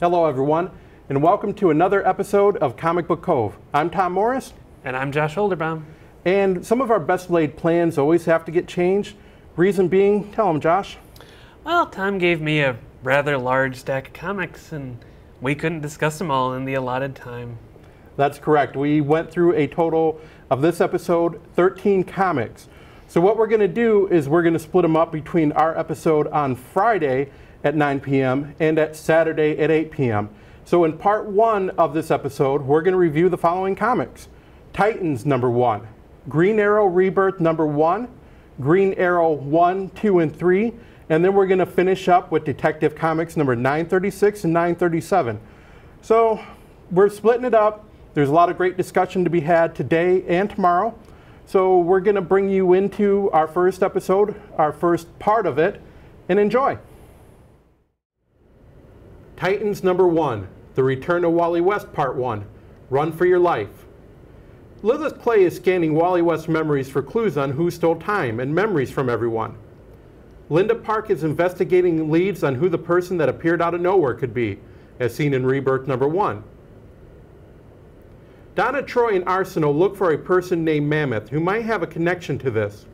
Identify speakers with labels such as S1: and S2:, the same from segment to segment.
S1: Hello everyone, and welcome to another episode of Comic Book Cove. I'm Tom Morris.
S2: And I'm Josh Holderbaum.
S1: And some of our best laid plans always have to get changed. Reason being, tell them, Josh.
S2: Well, Tom gave me a rather large stack of comics, and we couldn't discuss them all in the allotted time.
S1: That's correct. We went through a total of this episode, 13 comics. So what we're going to do is we're going to split them up between our episode on Friday at 9 p.m. and at Saturday at 8 p.m. So in part one of this episode, we're going to review the following comics. Titans #1, Green Arrow Rebirth #1, Green Arrow 1, 2, and 3, and then we're going to finish up with Detective Comics number 936 and 937. So we're splitting it up. There's a lot of great discussion to be had today and tomorrow. So we're going to bring you into our first episode, our first part of it, and enjoy. Titans #1, The Return of Wally West Part 1, Run for Your Life. Lilith Clay is scanning Wally West's memories for clues on who stole time and memories from everyone. Linda Park is investigating leads on who the person that appeared out of nowhere could be, as seen in Rebirth #1. Donna Troy and Arsenal look for a person named Mammoth who might have a connection to this.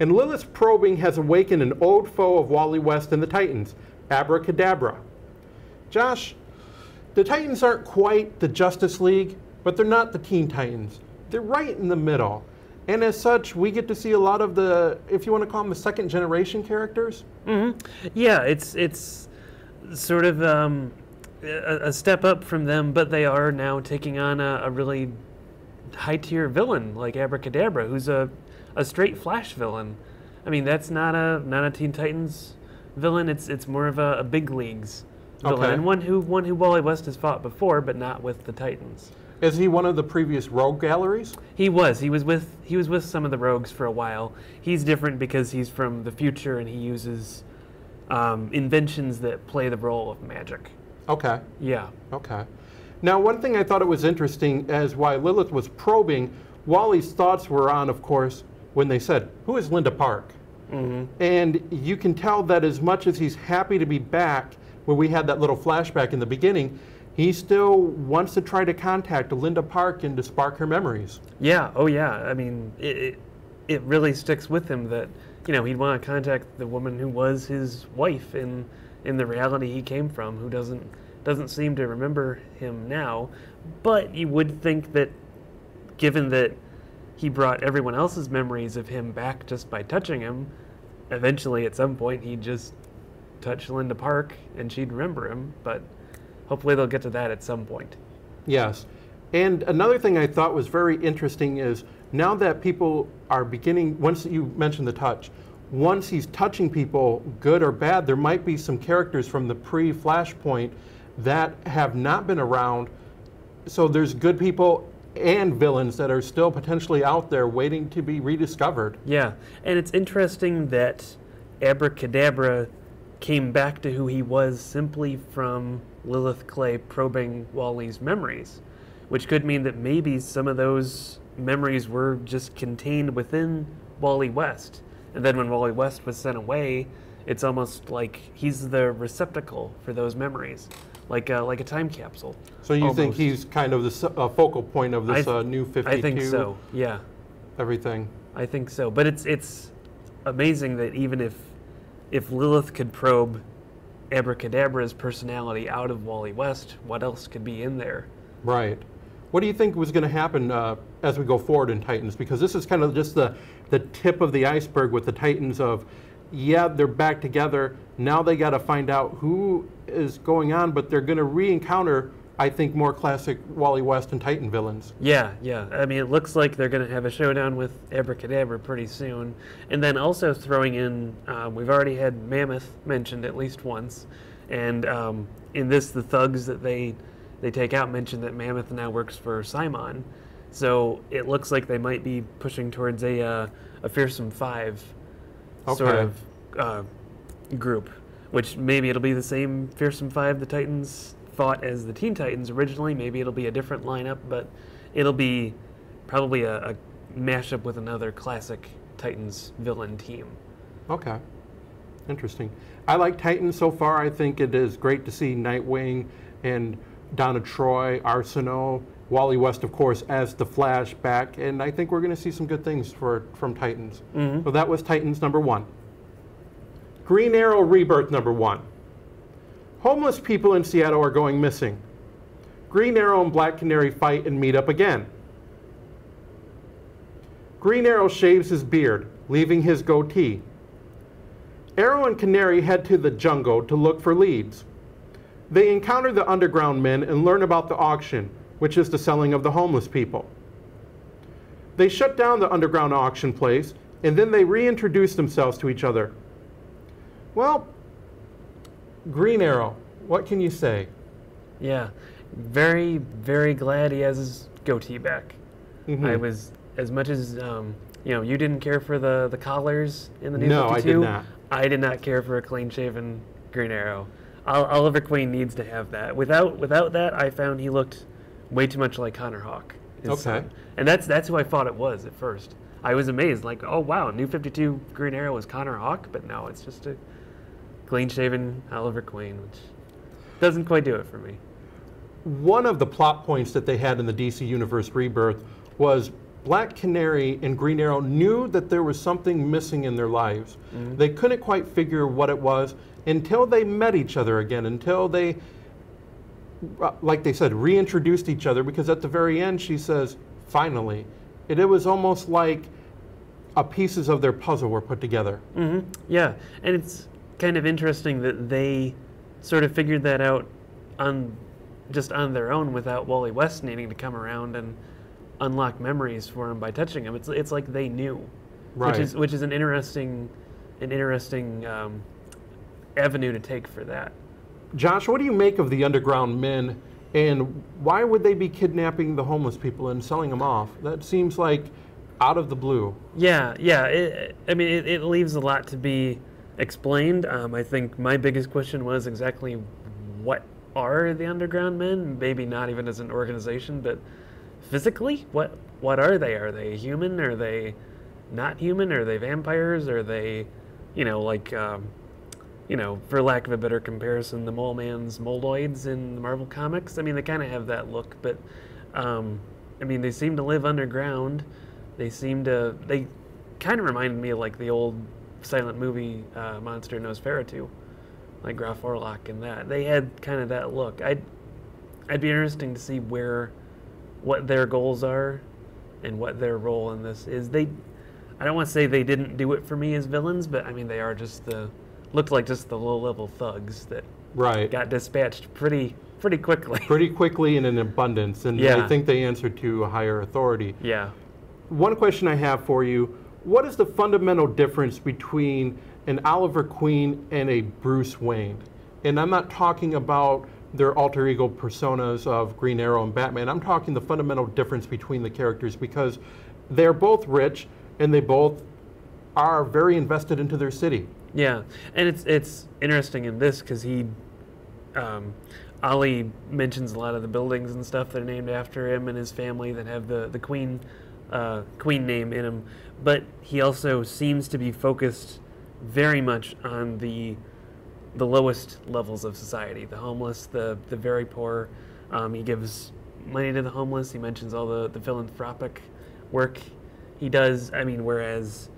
S1: And Lilith's probing has awakened an old foe of Wally West and the Titans, Abracadabra. Josh, the Titans aren't quite the Justice League, but they're not the Teen Titans. They're right in the middle. And as such, we get to see a lot of the, if you want to call them the second generation characters.
S2: Mm-hmm. Yeah, it's sort of a step up from them, but they are now taking on a really high-tier villain like Abracadabra, who's a straight Flash villain. I mean, that's not a Teen Titans villain. It's more of a big leagues villain,
S1: okay.
S2: And one who Wally West has fought before, but not with the Titans.
S1: Is he one of the previous Rogue galleries?
S2: He was. He was with some of the Rogues for a while. He's different because he's from the future and he uses inventions that play the role of magic.
S1: Okay.
S2: Yeah.
S1: Okay. Now, one thing I thought it was interesting as why Lilith was probing, Wally's thoughts were on, of course, when they said, "Who is Linda Park?"
S2: Mm-hmm.
S1: And you can tell that as much as he's happy to be back, when we had that little flashback in the beginning, he still wants to try to contact Linda Park and to spark her memories.
S2: Yeah. Oh, yeah. I mean, it really sticks with him that, he'd want to contact the woman who was his wife in the reality he came from, who doesn't seem to remember him now. But you would think that, given that he brought everyone else's memories of him back just by touching him, eventually at some point he'd just touch Linda Park and she'd remember him. But hopefully they'll get to that at some point.
S1: Yes. And another thing I thought was very interesting is now that people are beginning, once you mentioned the touch, once he's touching people, good or bad, there might be some characters from the pre-Flashpoint that have not been around. So there's good people and villains that are still potentially out there waiting to be rediscovered.
S2: Yeah, and it's interesting that Abracadabra came back to who he was simply from Lilith Clay probing Wally's memories, which could mean that maybe some of those memories were just contained within Wally West. And then when Wally West was sent away, it's almost like he's the receptacle for those memories, like a time capsule.
S1: So you
S2: almost.
S1: think he's kind of the focal point of this new 52?
S2: I think so, yeah.
S1: Everything.
S2: I think so. But it's amazing that even if Lilith could probe Abracadabra's personality out of Wally West, what else could be in there?
S1: Right. What do you think was going to happen as we go forward in Titans? Because this is kind of just the tip of the iceberg with the Titans of, yeah, they're back together. Now they got to find out who is going on, but they're going to re-encounter, I think, more classic Wally West and Titan villains.
S2: Yeah. I mean, it looks like they're going to have a showdown with Abracadabra pretty soon. And then also throwing in, we've already had Mammoth mentioned at least once. And in this, the thugs that they take out mention that Mammoth now works for Simon. So it looks like they might be pushing towards a Fearsome Five sort of group, which maybe it'll be the same Fearsome Five the Titans fought as the Teen Titans originally. Maybe it'll be a different lineup, but it'll be probably a mashup with another classic Titans villain team.
S1: Okay. Interesting. I like Titans so far. I think it is great to see Nightwing and Donna Troy, Arsenault, Wally West, of course, as the Flash back, and I think we're going to see some good things from Titans. So that was Titans number 1. Green Arrow Rebirth number 1. Homeless people in Seattle are going missing. Green Arrow and Black Canary fight and meet up again. Green Arrow shaves his beard, leaving his goatee. Arrow and Canary head to the jungle to look for leads. They encounter the underground men and learn about the auction, which is the selling of the homeless people. They shut down the underground auction place, and then they reintroduce themselves to each other. Well, Green Arrow, what can you say?
S2: Yeah, very, very glad he has his goatee back. I was, as much as, you didn't care for the collars in the New 52.
S1: No, I did not.
S2: I did not care for a clean-shaven Green Arrow. Oliver Queen needs to have that. Without that, I found he looked way too much like Connor Hawke, his son. And that's who I thought it was at first. I was amazed, like, oh wow, New 52 Green Arrow was Connor Hawke, but no, it's just a clean-shaven Oliver Queen, which doesn't quite do it for me.
S1: One of the plot points that they had in the DC Universe Rebirth was Black Canary and Green Arrow knew that there was something missing in their lives. They couldn't quite figure what it was until they met each other again, until they, like they said, reintroduced each other, because at the very end she says, finally. It was almost like pieces of their puzzle were put together.
S2: Yeah, and it's kind of interesting that they sort of figured that out just on their own without Wally West needing to come around and unlock memories for him by touching him. It's like they knew,
S1: right?
S2: Which is an interesting avenue to take for that.
S1: Josh, what do you make of the underground men, and why would they be kidnapping the homeless people and selling them off? That seems like out of the blue.
S2: Yeah. It leaves a lot to be explained. I think my biggest question was exactly what are the underground men? Maybe not even as an organization, but physically, what are they? Are they human? Are they not human? Are they vampires? Are they, for lack of a better comparison, the Mole Man's Moloids in the Marvel Comics? I mean, they kind of have that look, but they seem to live underground. They kind of reminded me of like the old silent movie monster Nosferatu, like Graf Orlok and that. They had kind of that look. I'd be interesting to see what their goals are and what their role in this is. I don't want to say they didn't do it for me as villains, but I mean they are looked like just the low-level thugs that got dispatched pretty quickly. Pretty quickly
S1: and in abundance, and I think they answered to a higher authority.
S2: Yeah.
S1: One question I have for you, what is the fundamental difference between an Oliver Queen and a Bruce Wayne? And I'm not talking about their alter ego personas of Green Arrow and Batman. I'm talking the fundamental difference between the characters, because they're both rich and they both are very invested into their city.
S2: Yeah, and it's interesting in this because Ollie mentions a lot of the buildings and stuff that are named after him and his family that have the Queen name in them, but he also seems to be focused very much on the lowest levels of society, the homeless, the very poor. He gives money to the homeless. He mentions all the philanthropic work he does. I mean, whereas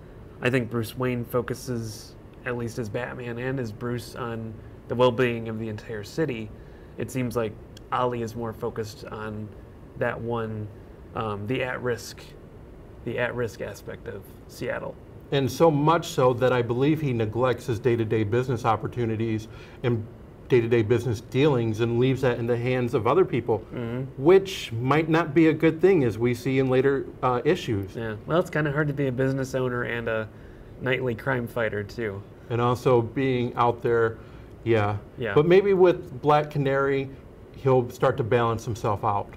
S2: I think Bruce Wayne focuses, at least as Batman and as Bruce, on the well-being of the entire city. It seems like Ollie is more focused on that one, the at-risk aspect of Seattle.
S1: And so much so that I believe he neglects his day-to-day business opportunities and day-to-day business dealings and leaves that in the hands of other people, which might not be a good thing, as we see in later issues.
S2: Yeah, well, it's kind of hard to be a business owner and a nightly crime fighter, too.
S1: And also being out there, yeah. But maybe with Black Canary, he'll start to balance himself out.